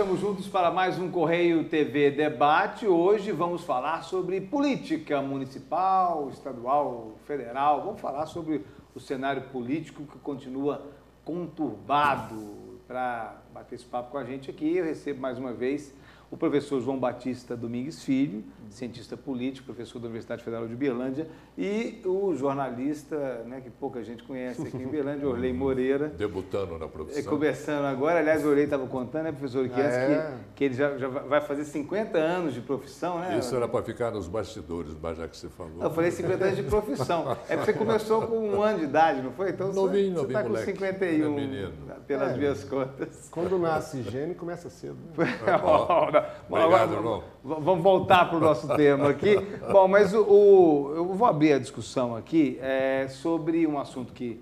Estamos juntos para mais um Correio TV Debate. Hoje vamos falar sobre política municipal, estadual, federal. Vamos falar sobre o cenário político que continua conturbado. Para bater esse papo com a gente aqui, eu recebo mais uma vez o professor João Batista Domingues Filho, cientista político, professor da Universidade Federal de Uberlândia, e o jornalista, né, que pouca gente conhece aqui em Uberlândia, Orley Moreira. Debutando na profissão. Começando agora, aliás, o Orley estava contando, né, professor, que ele já vai fazer 50 anos de profissão, né? Isso era para ficar nos bastidores, mas já que você falou. Eu falei 50 anos de profissão. É porque você começou com 1 ano de idade, não foi? Então novinho, você está com moleque. 51, pelas minhas contas. Quando nasce gênio, começa cedo. Obrigado, irmão. Vamos voltar para o nosso tema aqui. Bom, mas eu vou abrir a discussão aqui sobre um assunto que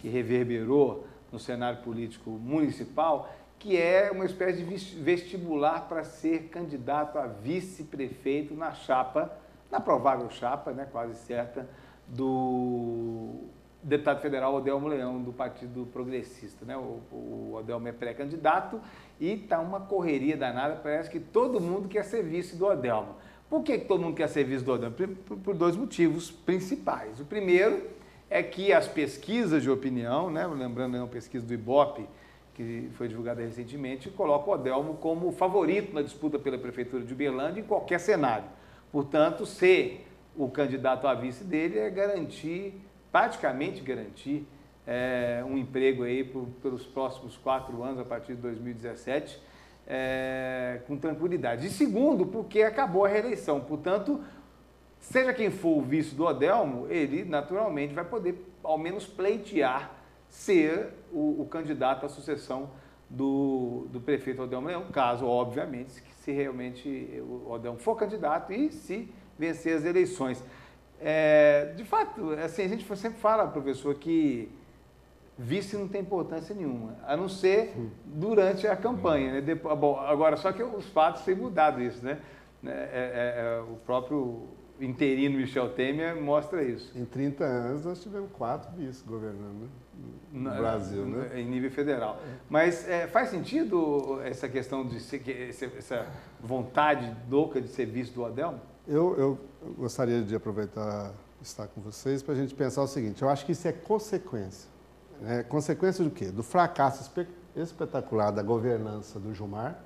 reverberou no cenário político municipal, que é uma espécie de vestibular para ser candidato a vice-prefeito na provável chapa, né, quase certa, do deputado federal Odelmo Leão, do Partido Progressista, né? O Odelmo é pré-candidato e está uma correria danada, parece que todo mundo quer ser vice do Odelmo. Por que todo mundo quer ser vice do Odelmo? Por 2 motivos principais. O primeiro é que as pesquisas de opinião, né? Lembrando uma pesquisa do Ibope, que foi divulgada recentemente, coloca o Odelmo como favorito na disputa pela Prefeitura de Uberlândia em qualquer cenário. Portanto, ser o candidato a vice dele é praticamente garantir um emprego aí pelos próximos 4 anos, a partir de 2017, com tranquilidade. E segundo, porque acabou a reeleição. Portanto, seja quem for o vice do Odelmo, ele naturalmente vai poder, ao menos, pleitear ser o candidato à sucessão do prefeito Odelmo Leão, caso, obviamente, se realmente o Odelmo for candidato e se vencer as eleições. De fato, assim, a gente sempre fala, professor, que vice não tem importância nenhuma, a não ser durante a campanha. Né? Bom, agora, só que os fatos têm mudado isso, né? O próprio interino Michel Temer mostra isso. Em 30 anos nós tivemos 4 vice governando no Brasil, né? Em nível federal. Mas faz sentido essa questão de essa vontade louca de ser vice do Odelmo? Eu gostaria de aproveitar estar com vocês para a gente pensar o seguinte: eu acho que isso é consequência. Consequência do quê? Do fracasso espetacular da governança do Gilmar.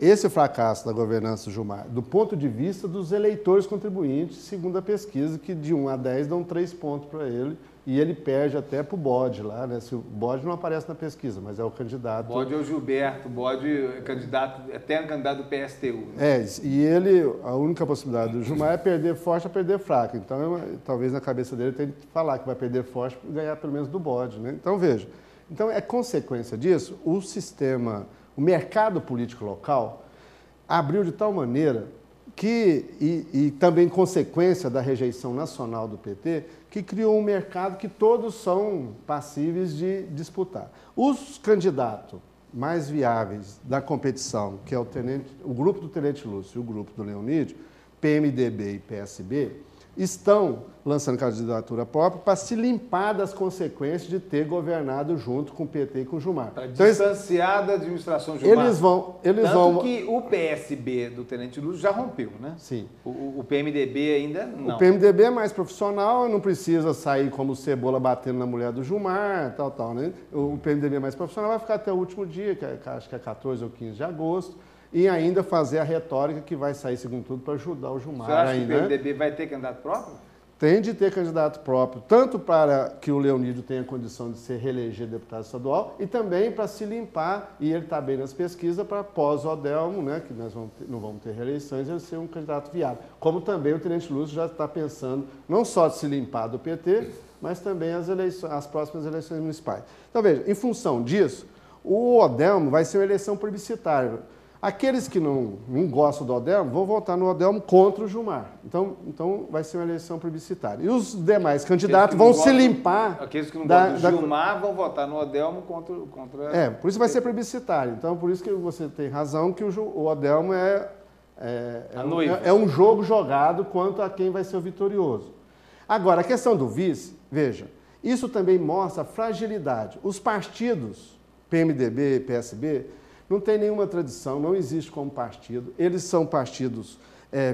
Esse fracasso da governança do Gilmar, do ponto de vista dos eleitores contribuintes, segundo a pesquisa, que de 1 a 10 dão 3 pontos para ele, e ele perde até para o Bode lá, né? Se o Bode não aparece na pesquisa, mas é o candidato. O Bode é o Gilberto, o Bode é candidato, eterno candidato do PSTU. Né? E ele, a única possibilidade do Gilmar é perder forte ou perder fraco. Então, talvez na cabeça dele tem que falar que vai perder forte para ganhar pelo menos do Bode, né? Então, veja. Então, é consequência disso, o mercado político local abriu de tal maneira e também consequência da rejeição nacional do PT, que criou um mercado que todos são passíveis de disputar. Os candidatos mais viáveis da competição, que é o grupo do Tenente Lúcio e o grupo do Leonídio, PMDB e PSB, estão lançando candidatura própria para se limpar das consequências de ter governado junto com o PT e com o Gilmar. Para distanciar da administração Gilmar. Tanto que o PSB do Tenente Lúcio já rompeu, né? Sim. O PMDB ainda não. O PMDB é mais profissional, não precisa sair como cebola batendo na mulher do Gilmar, tal, né? O PMDB é mais profissional, vai ficar até o último dia, que acho que é 14 ou 15 de agosto, e ainda fazer a retórica que vai sair, segundo tudo, para ajudar o Gilmar. Você acha ainda, que o PMDB vai ter candidato próprio? Tem de ter candidato próprio, tanto para que o Leonídio tenha condição de se reeleger deputado estadual e também para se limpar, e ele está bem nas pesquisas, para pós-Odelmo, né, que nós não vamos ter reeleições, ele ser um candidato viável. Como também o Tenente Lúcio já está pensando não só de se limpar do PT, mas também as próximas eleições municipais. Então, veja, em função disso, o Odelmo vai ser uma eleição plebiscitária. Aqueles que não gostam do Odelmo vão votar no Odelmo contra o Gilmar. Então vai ser uma eleição plebiscitária. E os demais candidatos vão se limpar... Aqueles que não gostam do Gilmar vão votar no Odelmo contra... por isso vai ser plebiscitário. Então, por isso que você tem razão que o Odelmo é um jogo jogado quanto a quem vai ser o vitorioso. Agora, a questão do vice, veja, isso também mostra a fragilidade. Os partidos, PMDB e PSB, não tem nenhuma tradição, não existe como partido, eles são partidos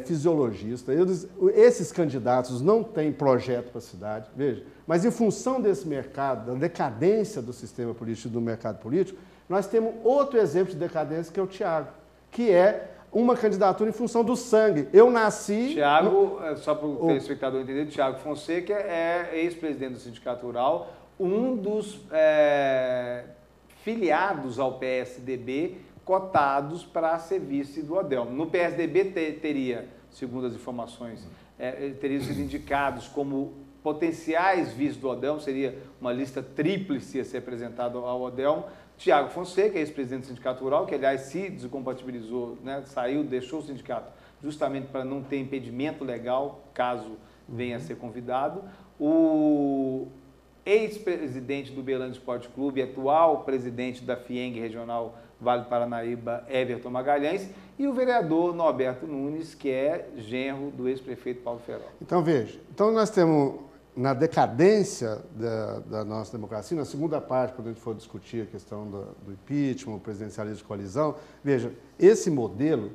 fisiologistas, esses candidatos não têm projeto para a cidade, veja, mas em função desse mercado, da decadência do sistema político e do mercado político, nós temos outro exemplo de decadência que é o Thiago, que é uma candidatura em função do sangue. Eu nasci... Thiago, só para o telespectador entender, Thiago Fonseca é ex-presidente do Sindicato Rural, um dos filiados ao PSDB, cotados para ser vice do Odelmo. No PSDB teria, segundo as informações, teriam sido indicados como potenciais vice do Odelmo, seria uma lista tríplice a ser apresentada ao Odelmo. Thiago Fonseca, ex-presidente do Sindicato Rural, que, aliás, se descompatibilizou, né, saiu, deixou o sindicato justamente para não ter impedimento legal, caso venha a ser convidado. O ex-presidente do Belândia Esporte Clube, atual presidente da FIENG Regional Vale do Paranaíba, Everton Magalhães, e o vereador Norberto Nunes, que é genro do ex-prefeito Paulo Ferola. Então, veja, nós temos, na decadência da nossa democracia, na segunda parte, quando a gente for discutir a questão do impeachment, o presidencialismo de coalizão, veja, esse modelo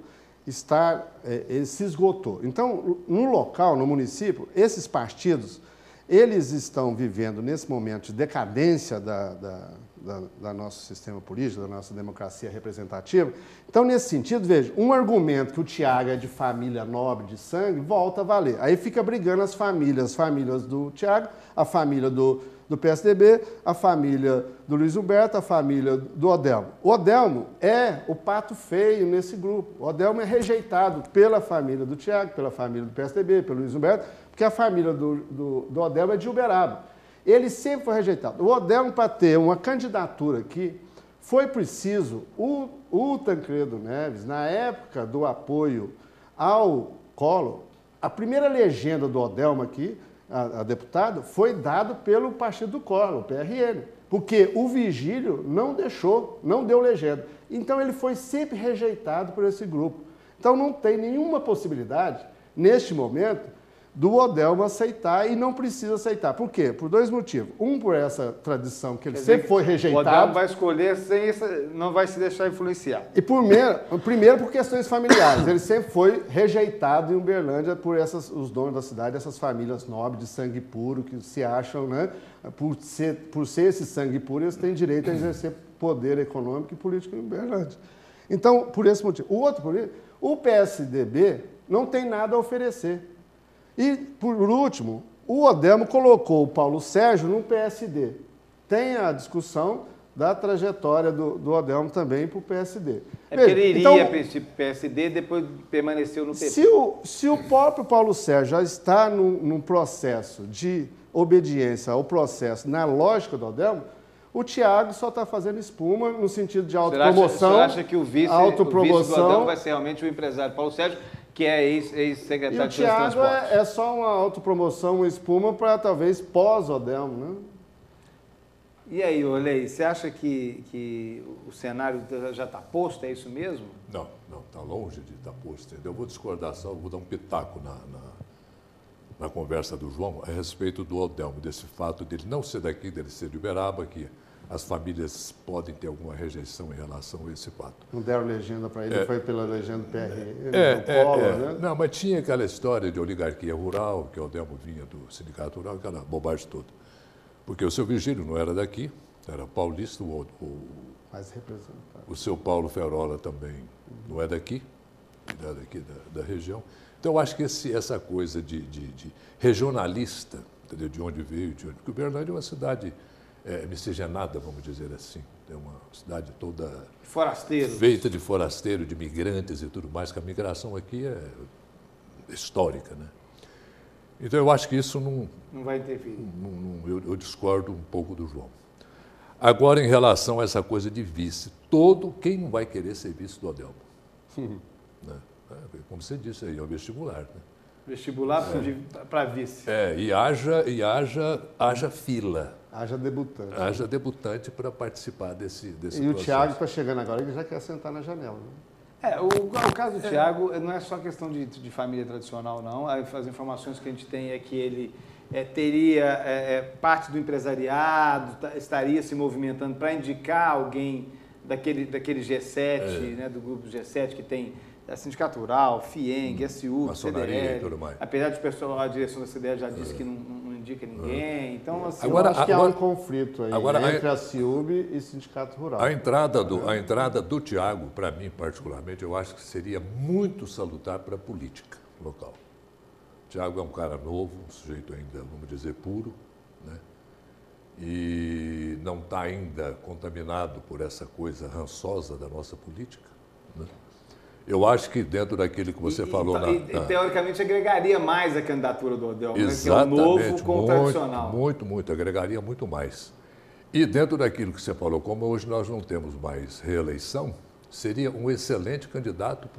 ele se esgotou. Então, no local, no município, esses partidos, eles estão vivendo, nesse momento de decadência da nosso sistema político, da nossa democracia representativa. Então, nesse sentido, veja, um argumento que o Thiago é de família nobre, de sangue, volta a valer. Aí fica brigando as famílias do Thiago, a família do PSDB, a família do Luiz Humberto, a família do Odelmo. O Odelmo é o pato feio nesse grupo. O Odelmo é rejeitado pela família do Thiago, pela família do PSDB, pelo Luiz Humberto, porque a família do Odelmo é de Uberaba. Ele sempre foi rejeitado. O Odelmo, para ter uma candidatura aqui, foi preciso o Tancredo Neves, na época do apoio ao Collor, a primeira legenda do Odelmo aqui, a deputado, foi dado pelo partido do Collor, o PRN, porque o Vigílio não deixou, não deu legenda. Então ele foi sempre rejeitado por esse grupo. Então não tem nenhuma possibilidade, neste momento, do Odelmo aceitar e não precisa aceitar. Por quê? Por dois motivos. Um, por essa tradição que ele sempre foi rejeitado. O Odelmo vai escolher não vai se deixar influenciar. E primeiro por questões familiares. Ele sempre foi rejeitado em Uberlândia por os donos da cidade, essas famílias nobres de sangue puro que se acham, né? Por ser esse sangue puro, eles têm direito a exercer poder econômico e político em Uberlândia. Então, por esse motivo. O outro, o PSDB não tem nada a oferecer. E, por último, o Odelmo colocou o Paulo Sérgio no PSD. Tem a discussão da trajetória do Odelmo também para o PSD. Porque ele iria para esse PSD, depois permaneceu no PP. Se o próprio Paulo Sérgio já está num processo de obediência ao processo na lógica do Odelmo, o Thiago só está fazendo espuma no sentido de autopromoção. Você acha que o vice do Odelmo vai ser realmente o empresário Paulo Sérgio, que é ex-secretário de Transportes? E o Thiago é só uma autopromoção, uma espuma para talvez pós-Odelmo, né? E aí, Olei, você acha que o cenário já está posto? É isso mesmo? Não, está longe de estar posto. Entendeu? Eu vou discordar só, vou dar um pitaco na conversa do João a respeito do Odelmo, desse fato dele não ser daqui, dele ser de Uberaba, que as famílias podem ter alguma rejeição em relação a esse fato. Não deram legenda para ele, foi pela legenda do PRN, do Collor, né? Não, mas tinha aquela história de oligarquia rural, que o Odelmo vinha do Sindicato Rural, aquela bobagem toda. Porque o seu Vigílio não era daqui, era paulista, Mais representado. O seu Paulo Ferola também não é daqui, da região. Então, eu acho que essa coisa de regionalista, entendeu? De onde veio, porque Uberlândia é uma cidade miscigenada, vamos dizer assim. É uma cidade toda feita de forasteiro, de migrantes e tudo mais, que a migração aqui é histórica, né? Então, eu acho que isso não vai interferir. Eu discordo um pouco do João. Agora, em relação a essa coisa de vice, quem não vai querer ser vice do Odelmo? Né? Como você disse aí, é o vestibular. Né? Vestibular para vice. E haja fila. Haja debutante. Haja debutante para participar desse processo. E o Thiago está chegando agora, ele já quer sentar na janela. Né? O caso do Thiago não é só questão de família tradicional, não. As informações que a gente tem é que ele teria parte do empresariado, estaria se movimentando para indicar alguém daquele G7, né, do grupo G7 que tem a Sindicato Rural, FIENG, SU, CDL. Apesar de a direção da CDL já disse que não indica ninguém. Então, assim, eu acho que há um conflito aí entre a CIUB e Sindicato Rural. A entrada do Tiago, para mim particularmente, eu acho que seria muito salutar para a política local. O Tiago é um cara novo, um sujeito ainda, vamos dizer, puro, né? E não está ainda contaminado por essa coisa rançosa da nossa política, né? Eu acho que dentro daquilo que você falou... teoricamente, agregaria mais a candidatura do Odelmo, exatamente, né? Que é o novo com o tradicional. Muito, agregaria muito mais. E dentro daquilo que você falou, como hoje nós não temos mais reeleição, seria um excelente candidato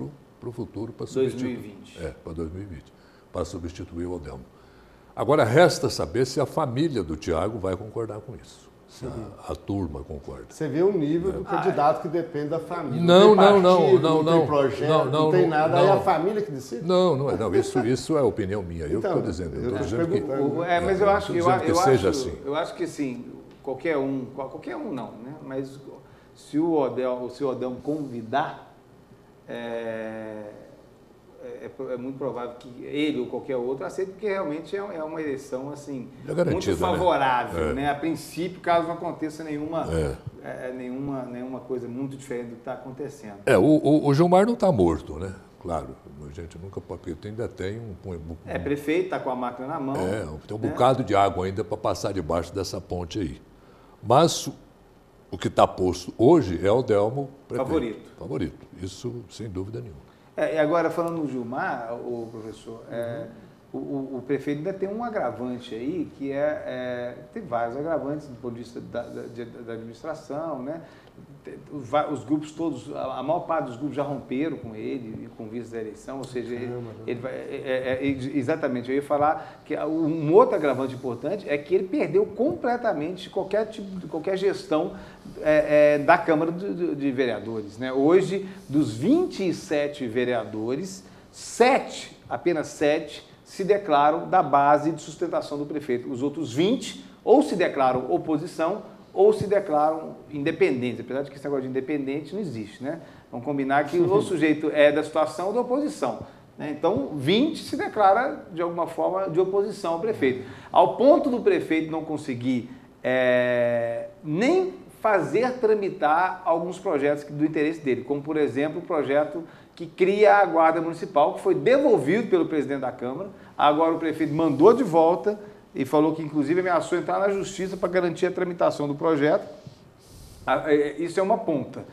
para o futuro, para substituir... 2020. Para 2020, para substituir o Odelmo. Agora, resta saber se a família do Tiago vai concordar com isso. Se a turma concorda. Você vê o nível do candidato que depende da família. Não tem projeto, não tem nada. Aí é a família que decide? Não. Isso é opinião minha. Eu que estou dizendo. Eu estou dizendo que... mas eu acho que seja assim. Eu acho que sim, qualquer um não, né? Mas se o Odelmo convidar, é muito provável que ele ou qualquer outro aceite, porque realmente é uma eleição assim, muito favorável, né? A princípio, caso não aconteça nenhuma coisa muito diferente do que está acontecendo. O Gilmar não está morto, né? Claro, a gente nunca pode, porque ainda tem prefeito, está com a máquina na mão. Tem um bocado de água ainda para passar debaixo dessa ponte aí. Mas o que está posto hoje é o Odelmo prefeito. Favorito, isso sem dúvida nenhuma. E agora, falando no Gilmar, o professor, o prefeito ainda tem um agravante aí, que tem vários agravantes do ponto de vista da administração, né? Os grupos todos, a maior parte dos grupos já romperam com ele, com vista da eleição, ou seja, ele vai, exatamente, eu ia falar que um outro agravante importante é que ele perdeu completamente qualquer gestão da Câmara de Vereadores, né? Hoje, dos 27 vereadores, apenas 7 se declaram da base de sustentação do prefeito. Os outros 20 ou se declaram oposição ou se declaram independentes, apesar de que esse negócio de independente não existe, né? Vamos combinar que o sujeito é da situação ou da oposição, né? Então, 20 se declara, de alguma forma, de oposição ao prefeito. Ao ponto do prefeito não conseguir nem fazer tramitar alguns projetos do interesse dele, como, por exemplo, o projeto que cria a Guarda Municipal, que foi devolvido pelo presidente da Câmara. Agora o prefeito mandou de volta e falou que, inclusive, ameaçou entrar na justiça para garantir a tramitação do projeto. Isso é uma ponta.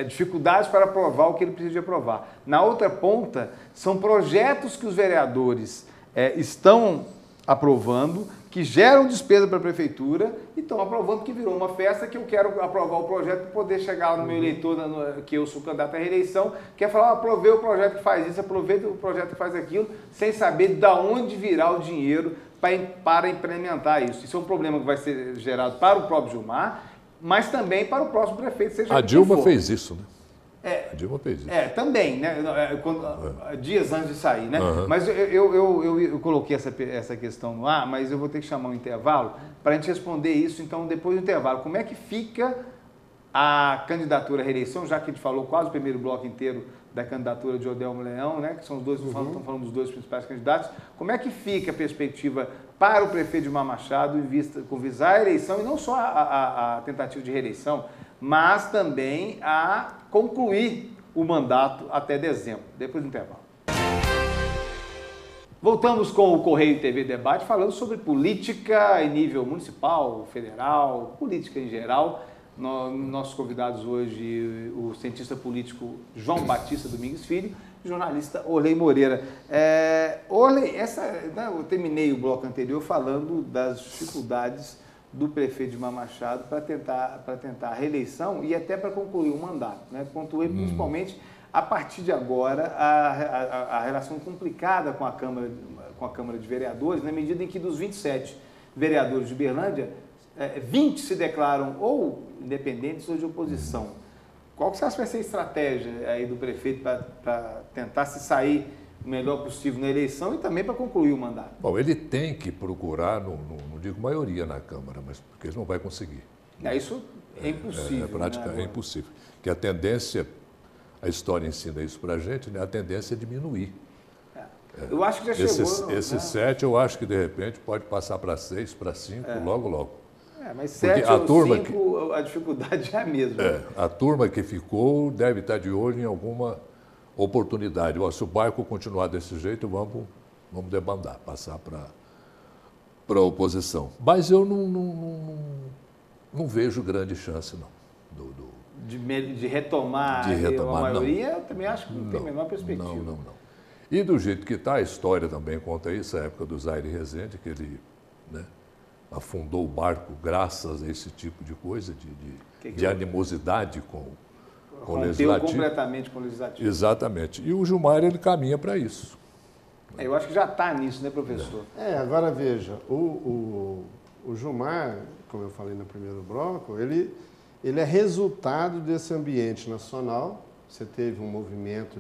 Dificuldades para aprovar o que ele precisa de aprovar. Na outra ponta, são projetos que os vereadores estão aprovando, que geram despesa para a prefeitura e estão aprovando, que virou uma festa, que eu quero aprovar o projeto para poder chegar no meu eleitor, que eu sou candidato à reeleição, quer falar, aprovei o projeto que faz isso, aprovei o projeto que faz aquilo, sem saber de onde virá o dinheiro para implementar isso. Isso é um problema que vai ser gerado para o próprio Gilmar, mas também para o próximo prefeito, seja a Dilma fez isso, né? A Dilma fez isso. Também, né? Dias antes de sair, né? Mas eu coloquei essa questão no ar, mas eu vou ter que chamar um intervalo para a gente responder isso, então, depois do intervalo. Como é que fica a candidatura à reeleição, já que a gente falou quase o primeiro bloco inteiro da candidatura de Odelmo Leão, né? Que são os dois, estamos falando dos dois principais candidatos. Como é que fica a perspectiva para o prefeito Gilmar Machado com visar a eleição, e não só a tentativa de reeleição, mas também a concluir o mandato até dezembro, depois do intervalo. Voltamos com o Correio TV Debate, falando sobre política em nível municipal, federal, política em geral. Nossos convidados hoje, o cientista político João Batista Domingues Filho, e o jornalista Orley Moreira. Orley, eu terminei o bloco anterior falando das dificuldades do prefeito Gilmar Machado para tentar a reeleição e até para concluir o mandato, né? Concluir principalmente a partir de agora a relação complicada com a Câmara de Vereadores, na medida em que dos 27 vereadores de Uberlândia, 20 se declaram ou independentes ou de oposição. Qual que você acha que vai ser a estratégia aí do prefeito para tentar se sair o melhor possível na eleição e também para concluir o mandato? Bom, ele tem que procurar, não digo maioria na Câmara, mas porque ele não vai conseguir. Isso É impossível. É impossível. Que a tendência, a história ensina isso para a gente, né? A tendência é diminuir. Eu acho que já chegou. Esses 7, eu acho que de repente pode passar para 6, para 5, logo, logo. Mas 7 ou 5, a dificuldade é a mesma. A turma que ficou deve estar de olho em alguma oportunidade. Se o barco continuar desse jeito, vamos debandar, passar para a oposição. Mas eu não vejo grande chance, não. De retomar a maioria, eu também acho que não tem a menor perspectiva. Não. E do jeito que está, a história também conta isso, a época do Zaire Rezende, que ele afundou o barco graças a esse tipo de coisa, de animosidade com o Legislativo. Rompeu completamente com o Legislativo. Exatamente. E o Gilmar, ele caminha para isso. Eu acho que já está nisso, né, professor? Agora veja, o Gilmar, como eu falei no primeiro bloco, ele é resultado desse ambiente nacional. Você teve um movimento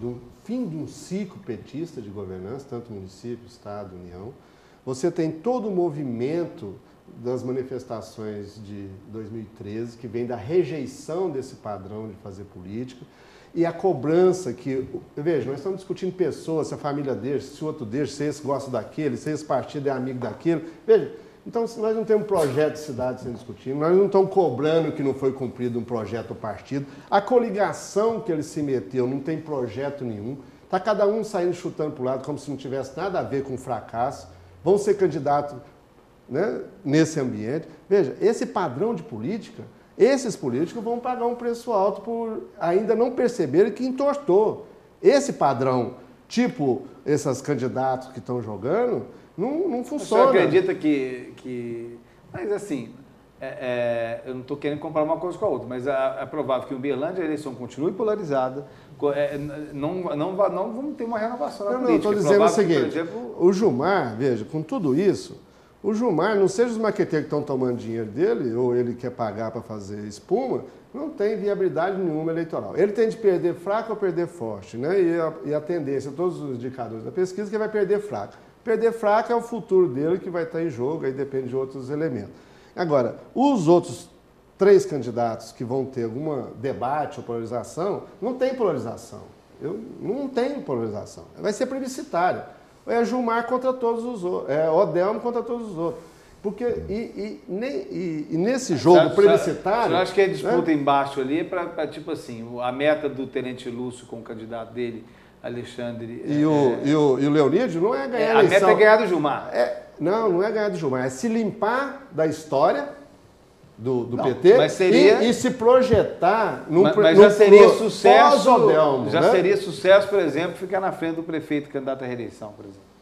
do fim de um ciclo petista de governança, tanto município, Estado, União. Você tem todo o movimento das manifestações de 2013, que vem da rejeição desse padrão de fazer política, e a cobrança que... Veja, nós estamos discutindo pessoas, se a família deixa, se o outro deixa, se esse gosta daquele, se esse partido é amigo daquele. Veja, então nós não temos um projeto de cidade sendo discutido, nós não estamos cobrando que não foi cumprido um projeto ou partido. A coligação que ele se meteu não tem projeto nenhum. Está cada um saindo chutando para o lado como se não tivesse nada a ver com o fracasso. Vão ser candidatos, né, nesse ambiente. Veja, esse padrão de política, esses políticos vão pagar um preço alto por ainda não perceberem que entortou. Esse padrão, tipo esses candidatos que estão jogando, não funciona. Você acredita que... Mas assim, eu não estou querendo comparar uma coisa com a outra, mas é provável que em Uberlândia a eleição continue polarizada, não vamos ter uma renovação na política. Não, estou dizendo o seguinte, o Gilmar, veja, com tudo isso, o Gilmar, não seja os maqueteiros que estão tomando dinheiro dele, ou ele quer pagar para fazer espuma, não tem viabilidade nenhuma eleitoral. Ele tem de perder fraco ou perder forte, né? E a tendência, todos os indicadores da pesquisa, é que ele vai perder fraco. Perder fraco é o futuro dele que vai estar em jogo, aí depende de outros elementos. Agora, os outros 3 candidatos que vão ter algum debate ou polarização, não tem polarização. Não tem polarização. Vai ser plebiscitário. É Gilmar contra todos os outros, é Odelmo contra todos os outros. Porque, nesse jogo plebiscitário... Eu acho que a disputa embaixo ali para, tipo assim, a meta do Tenente Lúcio com o candidato dele, Alexandre... E o Leonídio não é ganhar a eleição. A meta é ganhar do Gilmar. Não é ganhar do Gilmar, é se limpar da história do PT mas seria... e se projetar mas já seria sucesso, pós-Odelmo, já seria sucesso, por exemplo, ficar na frente do prefeito candidato à reeleição, por exemplo.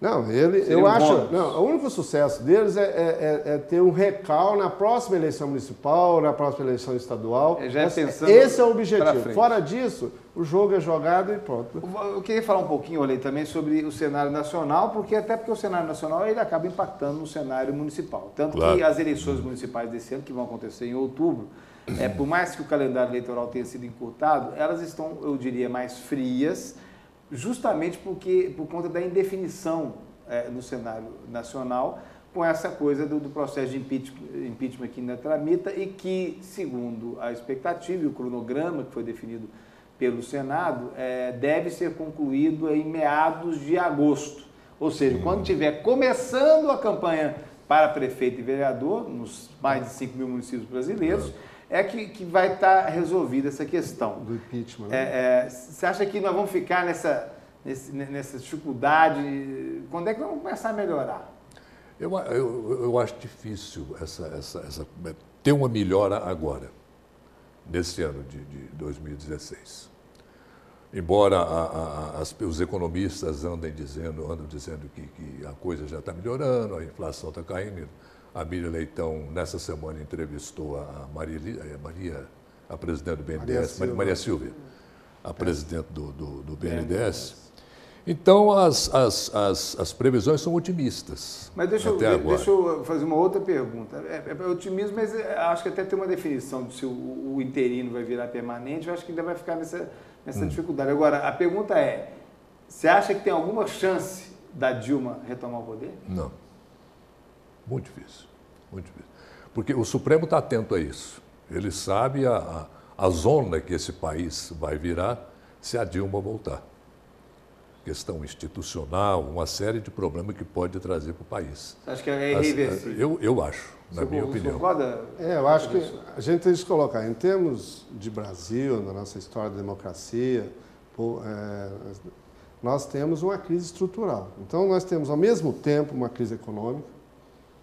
Não, eu acho... o único sucesso deles é ter um recal na próxima eleição municipal, na próxima eleição estadual. Esse é o objetivo. Fora disso, o jogo é jogado e pronto. Eu queria falar um pouquinho, Olê, também sobre o cenário nacional, porque o cenário nacional ele acaba impactando no cenário municipal. Tanto que as eleições municipais desse ano, que vão acontecer em outubro, por mais que o calendário eleitoral tenha sido encurtado, elas estão, eu diria, mais frias, justamente por conta da indefinição no cenário nacional, com essa coisa do processo de impeachment que ainda tramita e que, segundo a expectativa e o cronograma que foi definido pelo Senado, deve ser concluído em meados de agosto. Ou seja, quando estiver começando a campanha para prefeito e vereador, nos mais de 5 mil municípios brasileiros, que vai estar resolvida essa questão. Do impeachment. Né? Você acha que nós vamos ficar nessa dificuldade? Quando é que vamos começar a melhorar? Eu acho difícil ter uma melhora agora, nesse ano de 2016. Embora os economistas andam dizendo que a coisa já está melhorando, a inflação está caindo. A Miriam Leitão, nessa semana, entrevistou a a presidente do BNDES, Maria Silvia, a presidente do BNDES. Então, as previsões são otimistas. Mas deixa eu fazer uma outra pergunta. É otimismo, mas acho que até tem uma definição de se o interino vai virar permanente, eu acho que ainda vai ficar nessa dificuldade. Agora, a pergunta é, você acha que tem alguma chance da Dilma retomar o poder? Não. Muito difícil. Muito difícil. Porque o Supremo está atento a isso. Ele sabe a zona que esse país vai virar se a Dilma voltar. Questão institucional, uma série de problemas que pode trazer para o país. Você acha que é irreversível? Eu acho, na minha opinião. Concorda? Eu acho que a gente tem que colocar, em termos de Brasil, na nossa história da democracia, nós temos uma crise estrutural. Então, nós temos, ao mesmo tempo, uma crise econômica,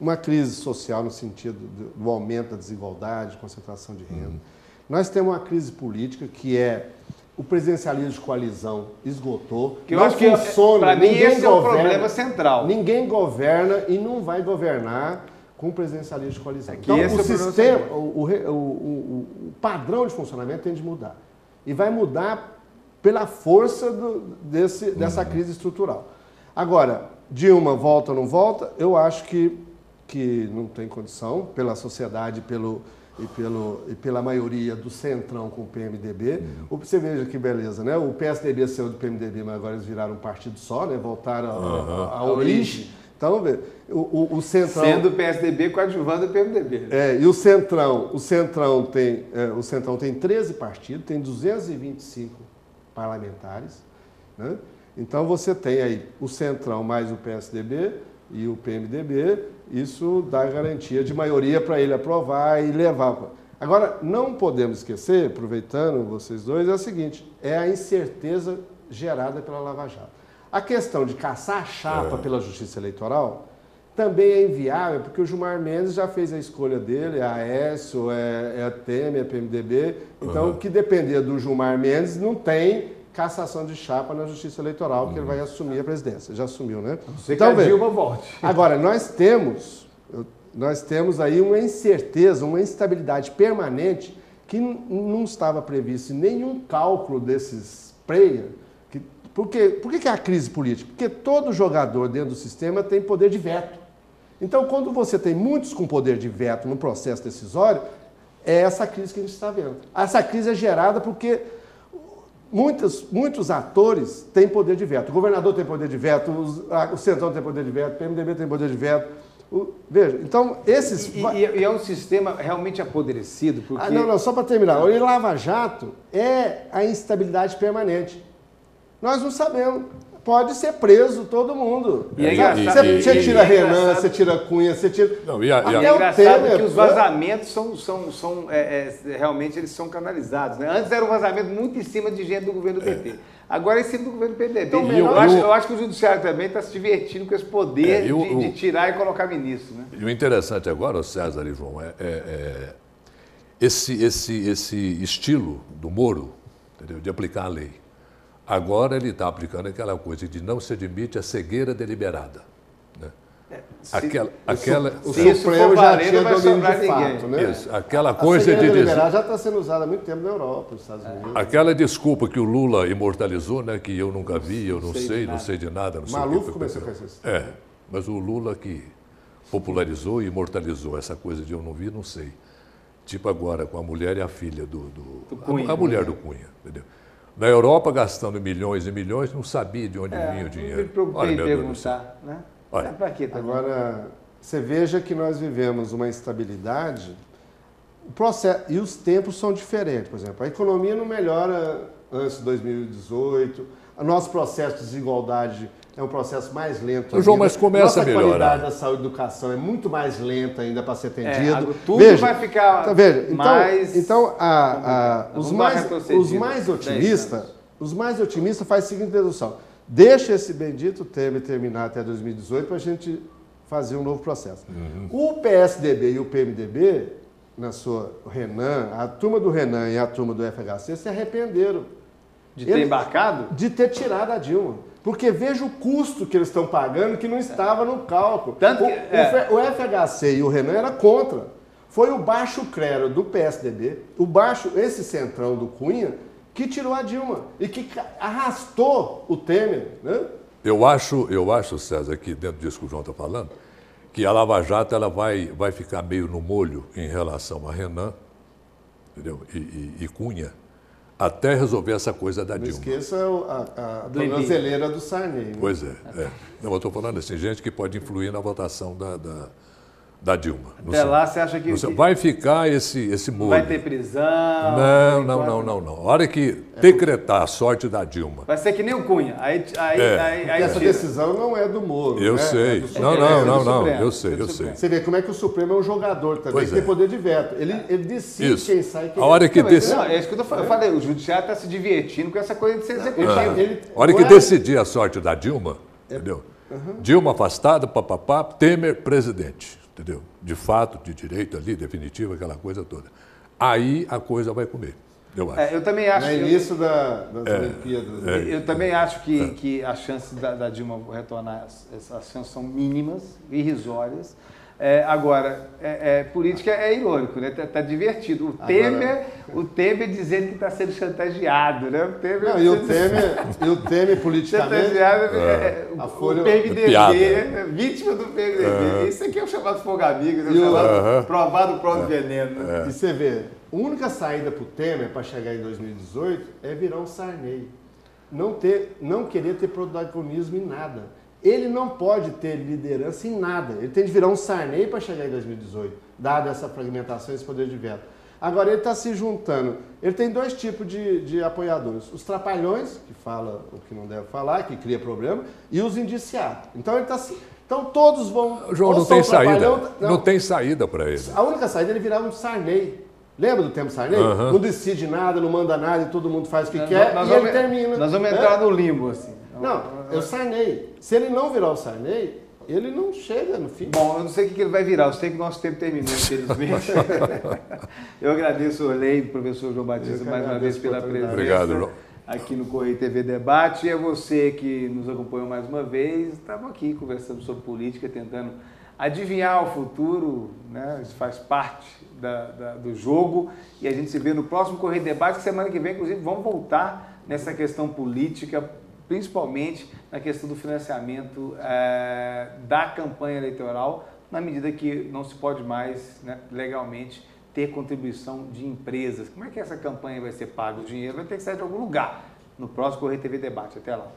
uma crise social no sentido do aumento da desigualdade, concentração de renda. Nós temos uma crise política que é o presidencialismo de coalizão esgotou. Que eu acho que, para mim, esse é o problema central. Ninguém governa e não vai governar com o presidencialismo de coalizão. Então, o sistema, o padrão de funcionamento tem de mudar. E vai mudar pela força dessa crise estrutural. Agora, Dilma volta ou não volta? Eu acho que não tem condição, pela sociedade e pela maioria do Centrão com o PMDB. Você veja que beleza, né? O PSDB saiu do PMDB, mas agora eles viraram um partido só, né? Voltaram à origem. Então, o Centrão... Sendo o PSDB coadjuvando o PMDB. E o Centrão tem 13 partidos, tem 225 parlamentares, né? Então, você tem aí o Centrão mais o PSDB e o PMDB, isso dá garantia de maioria para ele aprovar e levar. Agora, não podemos esquecer, aproveitando vocês dois, é o seguinte, é a incerteza gerada pela Lava Jato. A questão de caçar a chapa pela Justiça Eleitoral também é inviável, porque o Gilmar Mendes já fez a escolha dele, é a Aécio, é a Temer, é a PMDB, então o que depender do Gilmar Mendes não tem cassação de chapa na Justiça Eleitoral, que ele vai assumir a presidência. Já assumiu, né? Então, que a Dilma volte. Agora, nós temos aí uma incerteza, uma instabilidade permanente que não estava previsto em nenhum cálculo desses players. Por que é a crise política? Porque todo jogador dentro do sistema tem poder de veto. Então, quando você tem muitos com poder de veto no processo decisório, é essa crise que a gente está vendo. Essa crise é gerada porque muitos atores têm poder de veto. O governador tem poder de veto, o Centrão tem poder de veto, o PMDB tem poder de veto. Veja, então esses... E é um sistema realmente apodrecido, porque... Não, só para terminar. O Lava Jato é a instabilidade permanente. Nós não sabemos. Pode ser preso todo mundo. Você tira Renan, você tira Cunha, você tira... Não, é engraçado que os vazamentos realmente eles são canalizados. Né? Antes era um vazamento muito em cima de gente do governo do PT. Agora é em cima do governo do PMDB. Então, eu acho que o Judiciário também está se divertindo com esse poder de tirar e colocar ministro. Né? E o interessante agora, César e João, esse estilo do Moro, entendeu? De aplicar a lei. Agora ele está aplicando aquela coisa de não se admite a cegueira deliberada. Né? O Supremo já tinha domínio de fato, né? Isso, aquela coisa de dizer... já está sendo usada há muito tempo na Europa, nos Estados Unidos. Aquela desculpa que o Lula imortalizou, né? Que eu nunca vi, eu não sei de nada. Não sei Maluf começou com isso. Mas o Lula que popularizou e imortalizou essa coisa de eu não vi, não sei. Tipo agora com a mulher e a filha do Cunha. A mulher do Cunha, entendeu? Na Europa, gastando milhões e milhões, não sabia de onde vinha o dinheiro. Não me preocupei em perguntar, né? Para quê também? Agora, você veja que nós vivemos uma instabilidade, o processo, e os tempos são diferentes. Por exemplo, a economia não melhora antes de 2018, o nosso processo de desigualdade é um processo mais lento. João, mas começa a melhorar. A qualidade da saúde e educação é muito mais lenta ainda para ser atendido. Tudo vai ficar mais... Então, os mais otimistas fazem a seguinte dedução. Deixa esse bendito Temer terminar até 2018 para a gente fazer um novo processo. O PSDB e o PMDB, na sua Renan, a turma do Renan e a turma do FHC se arrependeram. De ter embarcado? De ter tirado a Dilma. Porque veja o custo que eles estão pagando que não estava no cálculo. O FHC e o Renan eram contra. Foi o baixo clero do PSDB, esse centrão do Cunha, que tirou a Dilma e que arrastou o Temer. Né? Eu acho, César, que dentro disso que o João está falando, que a Lava Jato ela vai ficar meio no molho em relação a Renan, entendeu? E Cunha, até resolver essa coisa da Dilma. Não esqueça a tornozeleira do Sarney. Né? Pois é. Não, eu estou falando assim, gente que pode influir na votação da Dilma. Até lá você acha que... Vai ficar esse molho. Vai ter prisão? Não. A hora que decretar a sorte da Dilma... Vai ser que nem o Cunha. Aí essa decisão não é do Moro. Eu sei. Não. Eu sei. Você vê como é que o Supremo é um jogador também, que tem poder de veto. Ele decide quem sai e quem a hora que decide... Não, é isso que eu falei. O judiciário está se divertindo com essa coisa de ser executivo. A hora que decidir a sorte da Dilma, entendeu? Dilma afastada, papapá, Temer presidente, entendeu? De fato, de direito ali, definitivo, aquela coisa toda. Aí a coisa vai comer, eu acho. Eu também acho. No início das Olimpíadas. Eu também acho que as chances da Dilma retornar, essas chances são mínimas, irrisórias. Agora, política é irônico, né? Tá divertido. O Temer dizendo que está sendo chantageado, né? O Temer politicamente... Chantageado, o PMDB, vítima do PMDB. Isso aqui é o chamado fogo amigo, né? Provado próprio veneno. E você vê, a única saída para o Temer para chegar em 2018 é virar um Sarney. Não querer ter protagonismo em nada. Ele não pode ter liderança em nada. Ele tem de virar um Sarney para chegar em 2018, dada essa fragmentação e esse poder de veto. Agora, ele está se juntando. Ele tem dois tipos de apoiadores. Os trapalhões, que fala o que não deve falar, que cria problema, e os indiciados. Então, ele está... Então, todos vão... João, não tem saída. Não tem saída para ele. A única saída é ele virar um Sarney. Lembra do tempo Sarney? Não decide nada, não manda nada e todo mundo faz o que quer e ele termina. Nós vamos entrar no limbo, assim. Não, é o Sarney. Se ele não virar o Sarney, ele não chega no fim. Bom, eu não sei o que ele vai virar, eu sei que o nosso tempo terminou, infelizmente. Eu agradeço o Orley, professor João Batista, mais uma vez pela presença. Obrigado, João. Aqui no Correio TV Debate. E é você que nos acompanhou mais uma vez. Estamos aqui conversando sobre política, tentando adivinhar o futuro, né? Isso faz parte do jogo. E a gente se vê no próximo Correio Debate, que semana que vem, inclusive, vamos voltar nessa questão política, principalmente na questão do financiamento da campanha eleitoral, na medida que não se pode mais, né, legalmente ter contribuição de empresas. Como é que essa campanha vai ser paga? O dinheiro vai ter que sair de algum lugar. No próximo Correio TV Debate. Até lá.